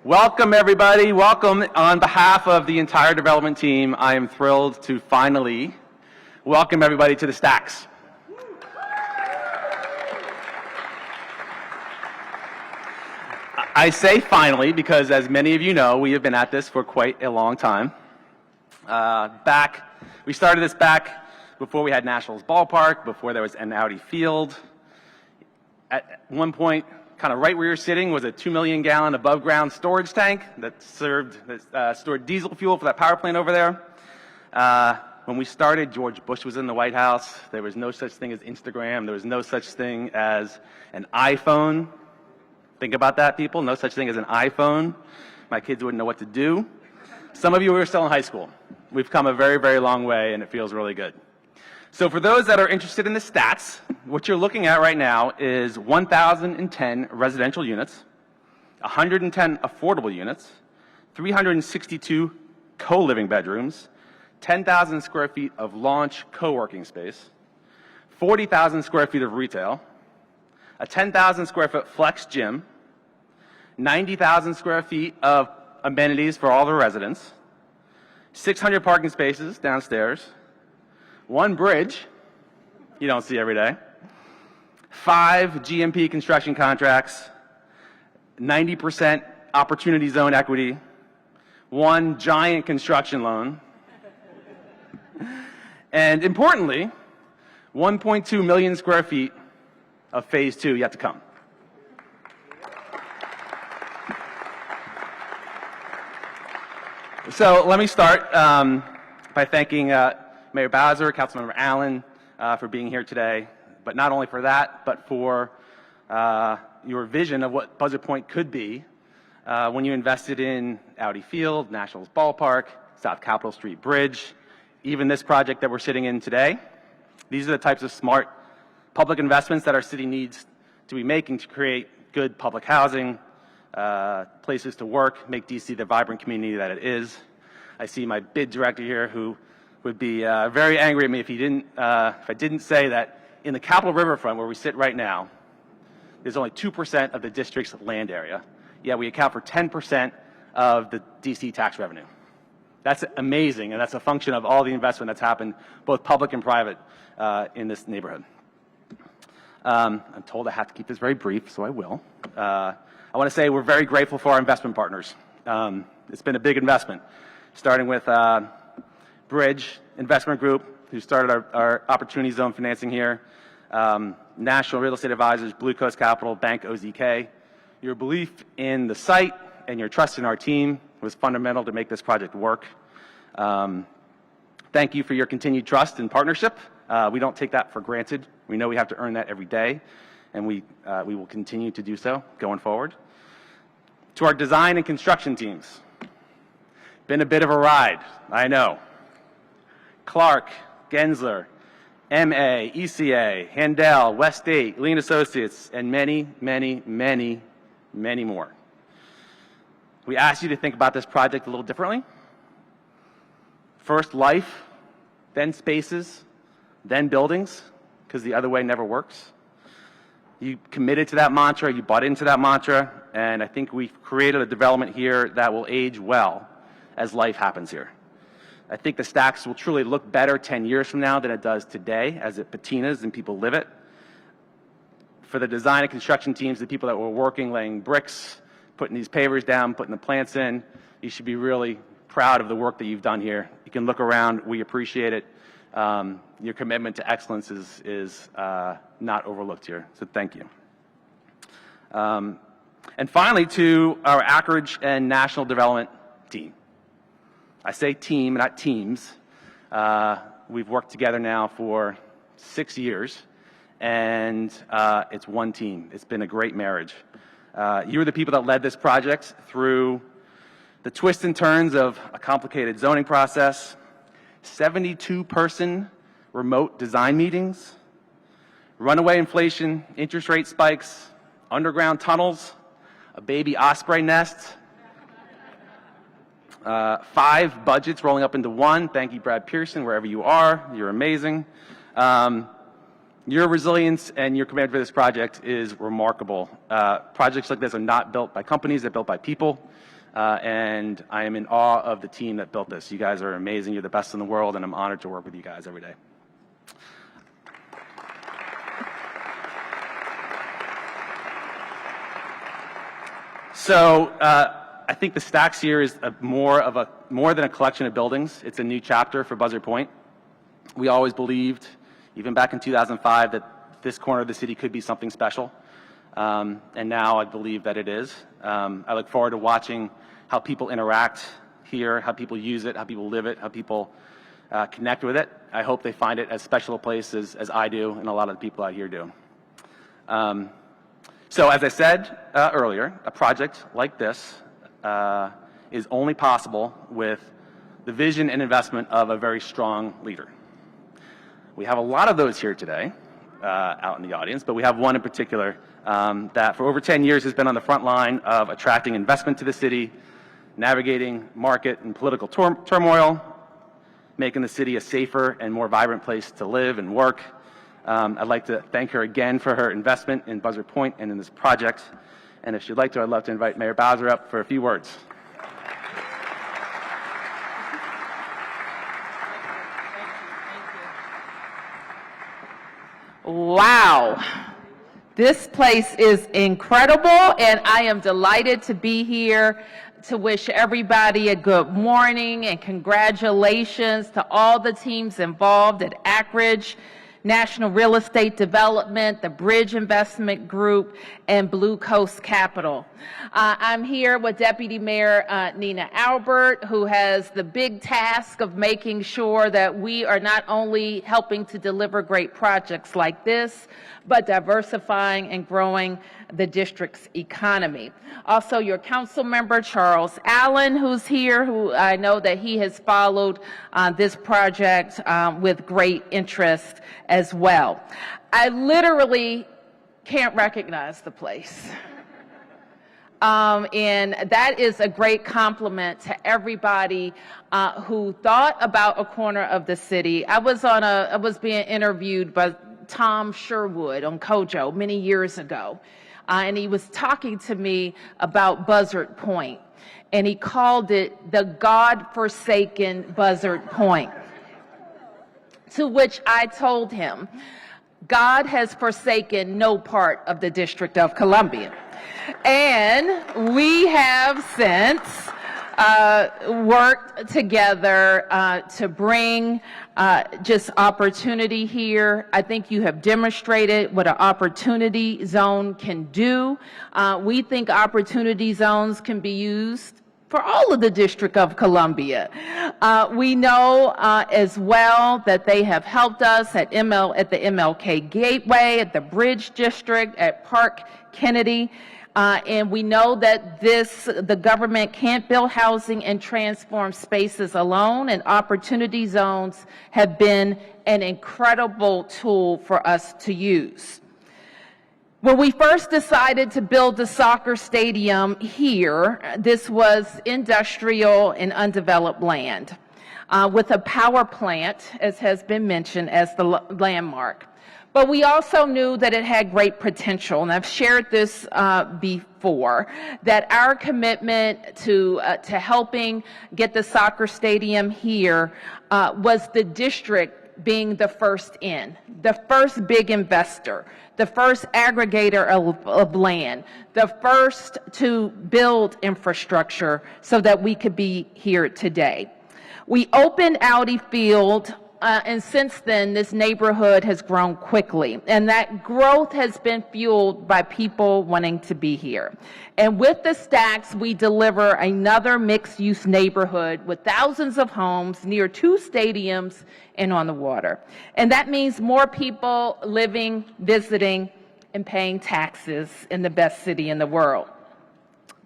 Welcome, everybody. Welcome on behalf of the entire development team. I am thrilled to finally welcome everybody to the Stacks. I say finally because, as many of you know, we have been at this for quite a long time. We started this back before we had Nationals Ballpark, before there was an Audi Field. At one point, kind of right where you're sitting, was a 2 million gallon above ground storage tank that stored diesel fuel for that power plant over there. When we started, George Bush was in the White House. There was no such thing as Instagram. There was no such thing as an iPhone. Think about that, people. No such thing as an iPhone. My kids wouldn't know what to do. Some of you are still in high school. We've come a very, very long way, and it feels really good. So for those that are interested in the stats, what you're looking at right now is 1,010 residential units, 110 affordable units, 362 co-living bedrooms, 10,000 square feet of launch co-working space, 40,000 square feet of retail, a 10,000 square foot flex gym, 90,000 square feet of amenities for all the residents, 600 parking spaces downstairs, one bridge you don't see every day, 5 GMP construction contracts, 90% opportunity zone equity, 1 giant construction loan, and importantly, 1.2 million square feet of phase 2 yet to come. So let me start by thanking Mayor Bowser, Councilmember Allen for being here today, but not only for that, but for your vision of what Buzzard Point could be when you invested in Audi Field, Nationals Ballpark, South Capitol Street Bridge, even this project that we're sitting in today. These are the types of smart public investments that our city needs to be making to create good public housing, places to work, make DC the vibrant community that it is. I see my bid director here who would be very angry at me if I didn't say that in the Capitol Riverfront, where we sit right now, there's only 2% of the district's land area. Yet we account for 10% of the DC tax revenue. That's amazing, and that's a function of all the investment that's happened, both public and private, in this neighborhood. I'm told I have to keep this very brief, so I will. I want to say we're very grateful for our investment partners. It's been a big investment, starting with Bridge Investment Group, who started our Opportunity Zone financing here, National Real Estate Advisors, Blue Coast Capital, Bank OZK. Your belief in the site and your trust in our team was fundamental to make this project work. Thank you for your continued trust and partnership. We don't take that for granted. We know we have to earn that every day, and we will continue to do so going forward. To our design and construction teams, been a bit of a ride, I know. Clark, Gensler, MA, ECA, Handel, West State, Lean Associates, and many, many, many, many more. We ask you to think about this project a little differently. First life, then spaces, then buildings, because the other way never works. You committed to that mantra, you bought into that mantra, and I think we've created a development here that will age well as life happens here. I think the Stacks will truly look better 10 years from now than it does today as it patinas and people live it. For the design and construction teams, the people that were working, laying bricks, putting these pavers down, putting the plants in, you should be really proud of the work that you've done here. You can look around, we appreciate it. Your commitment to excellence is not overlooked here, so thank you. And finally, to our Acreage and National Development team. I say team, not teams. We've worked together now for 6 years, and it's one team. It's been a great marriage. You are the people that led this project through the twists and turns of a complicated zoning process, 72-person remote design meetings, runaway inflation, interest rate spikes, underground tunnels, a baby osprey nest, 5 budgets rolling up into one. Thank you, Brad Pearson, wherever you are. You're amazing. Your resilience and your commitment for this project is remarkable. Projects like this are not built by companies, they're built by people. And I am in awe of the team that built this. You guys are amazing. You're the best in the world, and I'm honored to work with you guys every day. So I think the stacks here is more than a collection of buildings. It's a new chapter for Buzzard Point. We always believed, even back in 2005, that this corner of the city could be something special. And now I believe that it is. I look forward to watching how people interact here, how people use it, how people live it, how people connect with it. I hope they find it as special a place as I do and a lot of the people out here do. So as I said earlier, a project like this is only possible with the vision and investment of a very strong leader. We have a lot of those here today out in the audience, but we have one in particular that for over 10 years has been on the front line of attracting investment to the city, navigating market and political turmoil, making the city a safer and more vibrant place to live and work. I'd like to thank her again for her investment in Buzzard Point and in this project. And if she'd like to, I'd love to invite Mayor Bowser up for a few words. Wow. This place is incredible, and I am delighted to be here to wish everybody a good morning and congratulations to all the teams involved at Ackridge, National Real Estate Development, the Bridge Investment Group, and Blue Coast Capital. I'm here with Deputy Mayor Nina Albert, who has the big task of making sure that we are not only helping to deliver great projects like this, but diversifying and growing the district's economy. Also, your council member, Charles Allen, who's here, who I know that he has followed this project with great interest as well. I literally can't recognize the place. And that is a great compliment to everybody who thought about a corner of the city. I was being interviewed by Tom Sherwood on Kojo many years ago. And he was talking to me about Buzzard Point, and he called it the God-forsaken Buzzard Point. To which I told him, God has forsaken no part of the District of Columbia. And we have since worked together to bring just opportunity here. I think you have demonstrated what an opportunity zone can do. We think opportunity zones can be used for all of the District of Columbia. We know as well that they have helped us at the MLK Gateway, at the Bridge District, at Park Kennedy. And we know that the government can't build housing and transform spaces alone, and opportunity zones have been an incredible tool for us to use. When we first decided to build the soccer stadium here, this was industrial and undeveloped land with a power plant, as has been mentioned, as the landmark. But we also knew that it had great potential, and I've shared this before, that our commitment to helping get the soccer stadium here was the district being the first in, the first big investor, the first aggregator of land, the first to build infrastructure so that we could be here today. We opened Audi Field, and since then, this neighborhood has grown quickly, and that growth has been fueled by people wanting to be here. And with the stacks, we deliver another mixed-use neighborhood with thousands of homes near 2 stadiums and on the water. And that means more people living, visiting, and paying taxes in the best city in the world.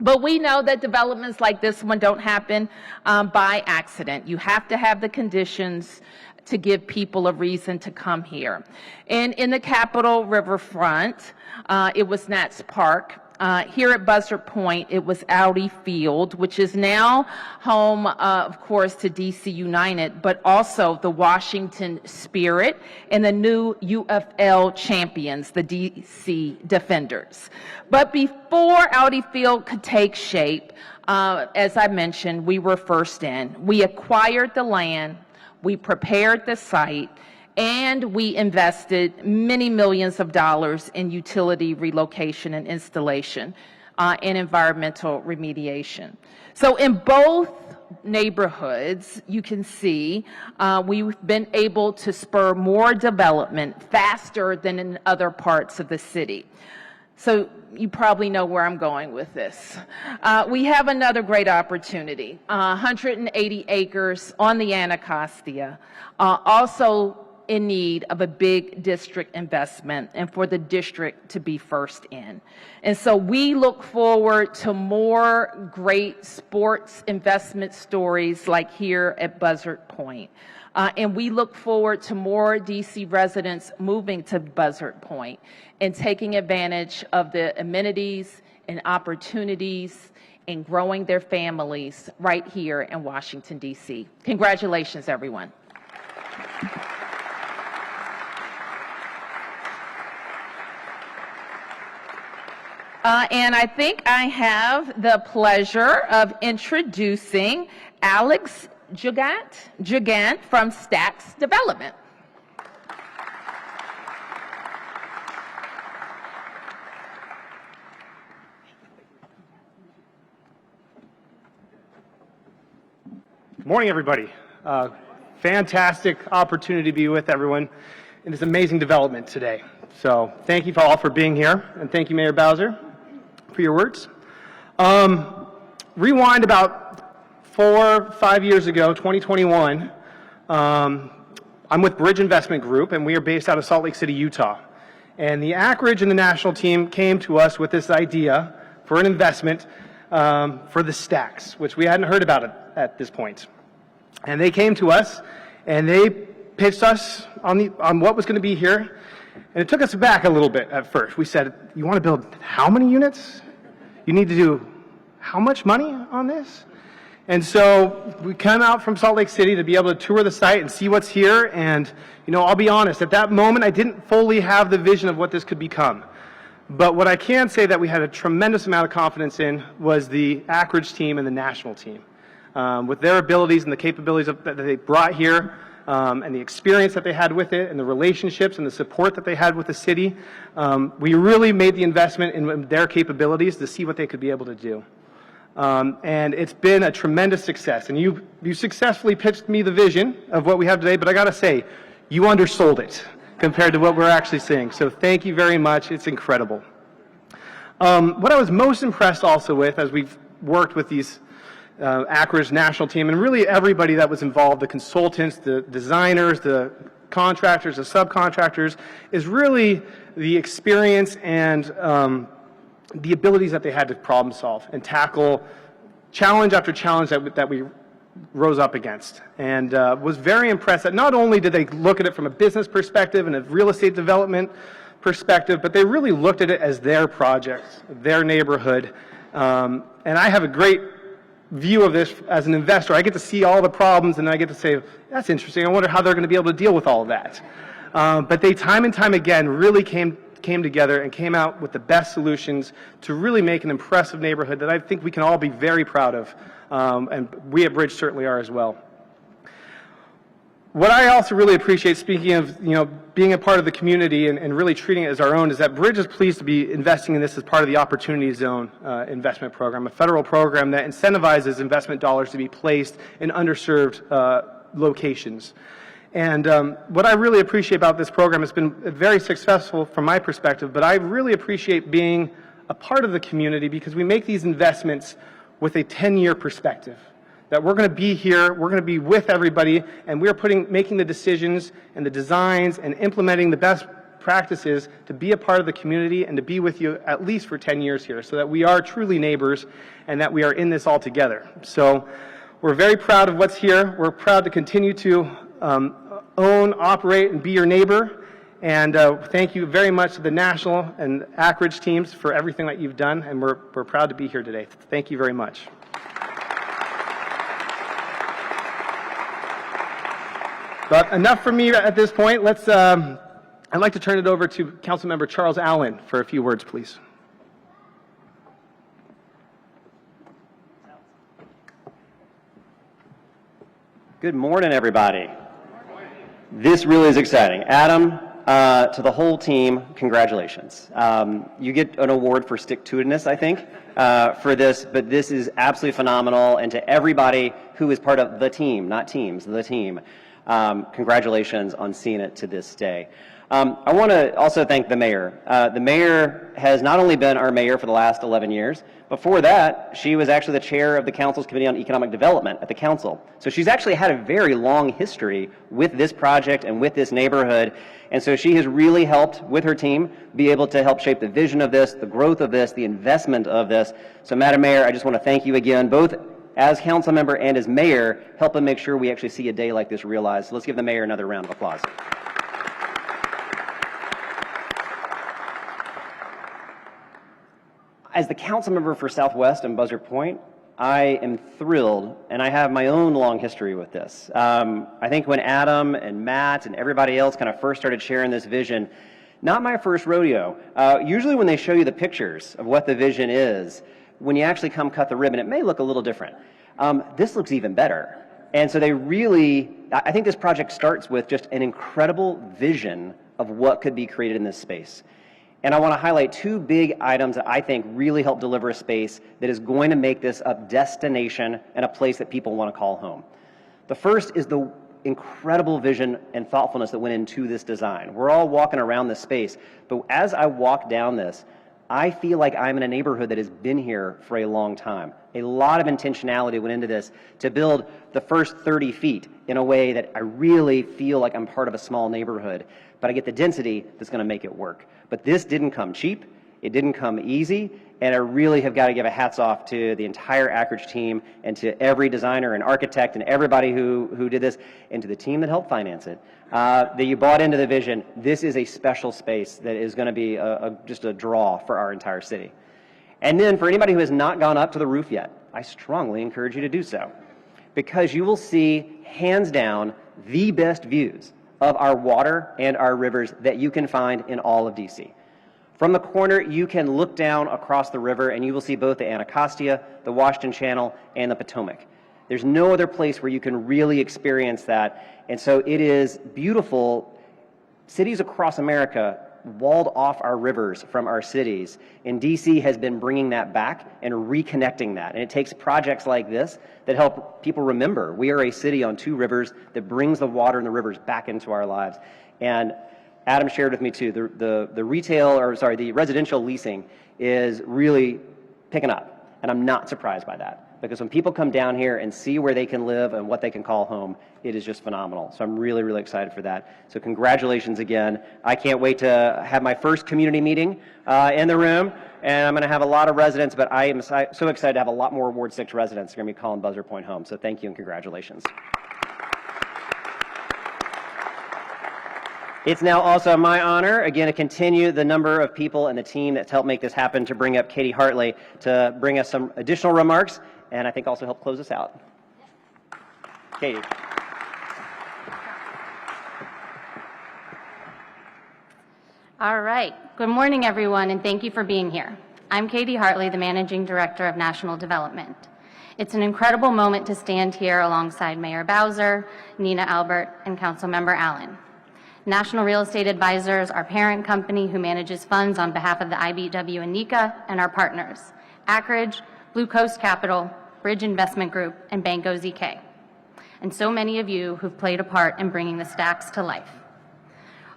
But we know that developments like this one don't happen by accident. You have to have the conditions to give people a reason to come here. And in the Capitol Riverfront, it was Nats Park. Here at Buzzard Point, it was Audi Field, which is now home, of course, to DC United, but also the Washington Spirit and the new UFL champions, the DC Defenders. But before Audi Field could take shape, as I mentioned, we were first in. We acquired the land, we prepared the site, and we invested many millions of dollars in utility relocation and installation and environmental remediation. So in both neighborhoods, you can see we've been able to spur more development faster than in other parts of the city. So you probably know where I'm going with this. We have another great opportunity, 180 acres on the Anacostia, also in need of a big district investment and for the district to be first in. And so we look forward to more great sports investment stories like here at Buzzard Point. And we look forward to more DC residents moving to Buzzard Point and taking advantage of the amenities and opportunities and growing their families right here in Washington, DC. Congratulations, everyone. And I think I have the pleasure of introducing Alex Gigant from Stacks Development. Good morning, everybody. Fantastic opportunity to be with everyone in this amazing development today. So thank you all for being here, and thank you, Mayor Bowser, for your words. Rewind about 4 or 5 years ago, 2021, I'm with Bridge Investment Group, and we are based out of Salt Lake City, Utah. And the Ackridge and the national team came to us with this idea for an investment for the Stacks, which we hadn't heard about at this point. And they came to us, and they pitched us on what was going to be here. And it took us back a little bit at first. We said, you want to build how many units? You need to do how much money on this? And so we came out from Salt Lake City to be able to tour the site and see what's here. And, I'll be honest, at that moment, I didn't fully have the vision of what this could become. But what I can say that we had a tremendous amount of confidence in was the Ackridge team and the national team. With their abilities and the capabilities that they brought here, and the experience that they had with it, and the relationships and the support that they had with the city, we really made the investment in their capabilities to see what they could be able to do. And it's been a tremendous success. And you successfully pitched me the vision of what we have today, but I got to say, you undersold it compared to what we're actually seeing. So thank you very much. It's incredible. What I was most impressed also with as we've worked with these Ackridge national team, and really everybody that was involved, the consultants, the designers, the contractors, the subcontractors, is really the experience and the abilities that they had to problem solve and tackle challenge after challenge that we rose up against. And was very impressed that not only did they look at it from a business perspective and a real estate development perspective, but they really looked at it as their project, their neighborhood. And I have a great view of this as an investor. I get to see all the problems, and I get to say, that's interesting. I wonder how they're going to be able to deal with all of that. But they, time and time again, really came together and came out with the best solutions to really make an impressive neighborhood that I think we can all be very proud of, and we at Bridge certainly are as well. What I also really appreciate, speaking of being a part of the community and really treating it as our own, is that Bridge is pleased to be investing in this as part of the Opportunity Zone investment program, a federal program that incentivizes investment dollars to be placed in underserved locations. And what I really appreciate about this program, it's been very successful from my perspective, but I really appreciate being a part of the community because we make these investments with a 10-year perspective. That we're going to be here, we're going to be with everybody, and we're making the decisions and the designs and implementing the best practices to be a part of the community and to be with you at least for 10 years here, so that we are truly neighbors and that we are in this all together. So we're very proud of what's here. We're proud to continue to own, operate, and be your neighbor. And thank you very much to the national and Anchorage teams for everything that you've done, and we're proud to be here today. Thank you very much. But enough from me at this point. I'd like to turn it over to Councilmember Charles Allen for a few words, please. Good morning, everybody. This really is exciting. Adam, to the whole team, congratulations. You get an award for stick-to-itiveness, I think, for this, but this is absolutely phenomenal. And to everybody who is part of the team, not teams, the team, congratulations on seeing it to this day. I want to also thank the mayor. The mayor has not only been our mayor for the last 11 years, before that, she was actually the chair of the council's Committee on Economic Development at the council. So she's actually had a very long history with this project and with this neighborhood. And so she has really helped, with her team, be able to help shape the vision of this, the growth of this, the investment of this. So Madam Mayor, I just want to thank you again, both as council member and as mayor, helping make sure we actually see a day like this realized. So let's give the mayor another round of applause. As the council member for Southwest and Buzzard Point, I am thrilled, and I have my own long history with this. I think when Adam and Matt and everybody else kind of first started sharing this vision, not my first rodeo. Usually when they show you the pictures of what the vision is, when you actually come cut the ribbon, it may look a little different. This looks even better. And so they really, I think this project starts with just an incredible vision of what could be created in this space. And I want to highlight two big items that I think really help deliver a space that is going to make this a destination and a place that people want to call home. The first is the incredible vision and thoughtfulness that went into this design. We're all walking around this space, but as I walk down this, I feel like I'm in a neighborhood that has been here for a long time. A lot of intentionality went into this to build the first 30 feet in a way that I really feel like I'm part of a small neighborhood, but I get the density that's going to make it work. But this didn't come cheap, it didn't come easy, and I really have got to give a hats off to the entire Anchorage team and to every designer and architect and everybody who did this, and to the team that helped finance it, that you bought into the vision. This is a special space that is going to be just a draw for our entire city. And then for anybody who has not gone up to the roof yet, I strongly encourage you to do so, because you will see, hands down, the best views of our water and our rivers that you can find in all of DC. From the corner, you can look down across the river and you will see both the Anacostia, the Washington Channel, and the Potomac. There's no other place where you can really experience that. And so it is beautiful. Cities across America walled off our rivers from our cities, and DC has been bringing that back and reconnecting that. And it takes projects like this that help people remember we are a city on two rivers that brings the water and the rivers back into our lives. And Adam shared with me too, the residential leasing is really picking up, and I'm not surprised by that. Because when people come down here and see where they can live and what they can call home, it is just phenomenal. So I'm really, really excited for that. So congratulations again. I can't wait to have my first community meeting in the room, and I'm going to have a lot of residents, but I am so excited to have a lot more Ward 6 residents who are going to be calling Buzzard Point home. So thank you and congratulations. It's now also my honor, again, to continue the number of people and the team that's helped make this happen, to bring up Katie Hartley to bring us some additional remarks, and I think also help close us out. Katie. All right. Good morning, everyone, and thank you for being here. I'm Katie Hartley, the Managing Director of National Development. It's an incredible moment to stand here alongside Mayor Bowser, Nina Albert, and Councilmember Allen. National Real Estate Advisors, our parent company who manages funds on behalf of the IBEW and NECA, and our partners, Anchorage, Blue Coast Capital, Bridge Investment Group, and Banco ZK. And so many of you who've played a part in bringing the stacks to life.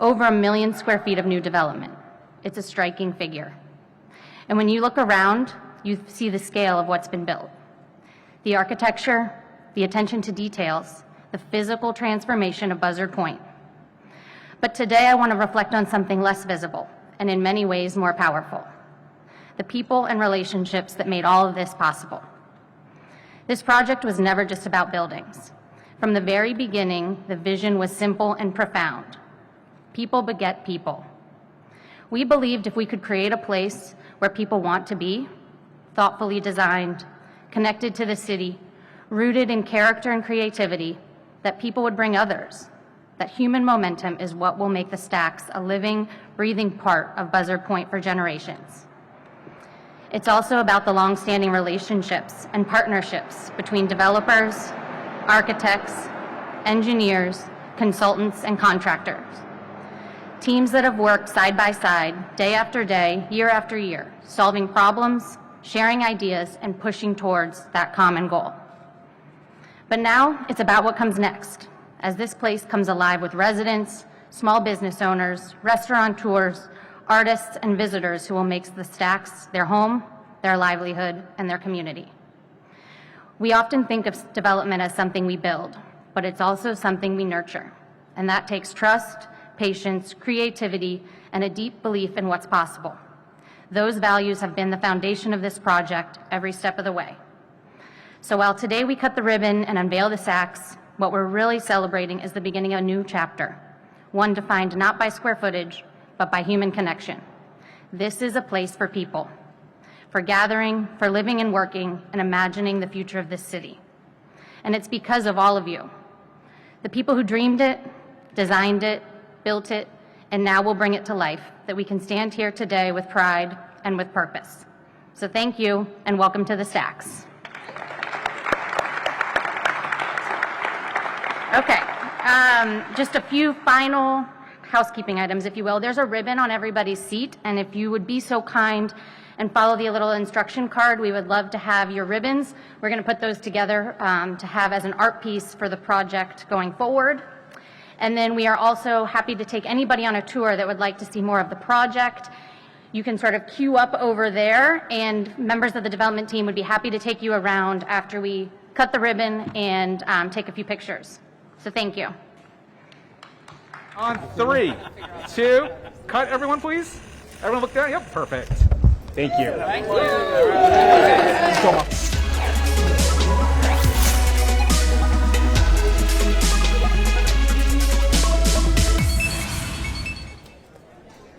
Over 1 million square feet of new development. It's a striking figure. And when you look around, you see the scale of what's been built. The architecture, the attention to details, the physical transformation of Buzzard Point. But today I want to reflect on something less visible and in many ways more powerful. The people and relationships that made all of this possible. This project was never just about buildings. From the very beginning, the vision was simple and profound. People beget people. We believed if we could create a place where people want to be, thoughtfully designed, connected to the city, rooted in character and creativity, that people would bring others. That human momentum is what will make the Stacks a living, breathing part of Buzzard Point for generations. It's also about the long-standing relationships and partnerships between developers, architects, engineers, consultants, and contractors. Teams that have worked side by side, day after day, year after year, solving problems, sharing ideas, and pushing towards that common goal. But now it's about what comes next, as this place comes alive with residents, small business owners, restaurateurs, artists, and visitors who will make the Stacks their home, their livelihood, and their community. We often think of development as something we build, but it's also something we nurture, and that takes trust, patience, creativity, and a deep belief in what's possible. Those values have been the foundation of this project every step of the way. So while today we cut the ribbon and unveil the Stacks, what we're really celebrating is the beginning of a new chapter, one defined not by square footage, but by human connection. This is a place for people, for gathering, for living and working, and imagining the future of this city. And it's because of all of you, the people who dreamed it, designed it, built it, and now will bring it to life, that we can stand here today with pride and with purpose. So thank you, and welcome to the Stacks. Okay, just a few final housekeeping items, if you will. There's a ribbon on everybody's seat, and if you would be so kind and follow the little instruction card, we would love to have your ribbons. We're going to put those together to have as an art piece for the project going forward. And then we are also happy to take anybody on a tour that would like to see more of the project. You can sort of queue up over there, and members of the development team would be happy to take you around after we cut the ribbon and take a few pictures. So thank you. On 3, 2, cut, everyone, please. Everyone look down. Yep, perfect. Thank you. Thank you.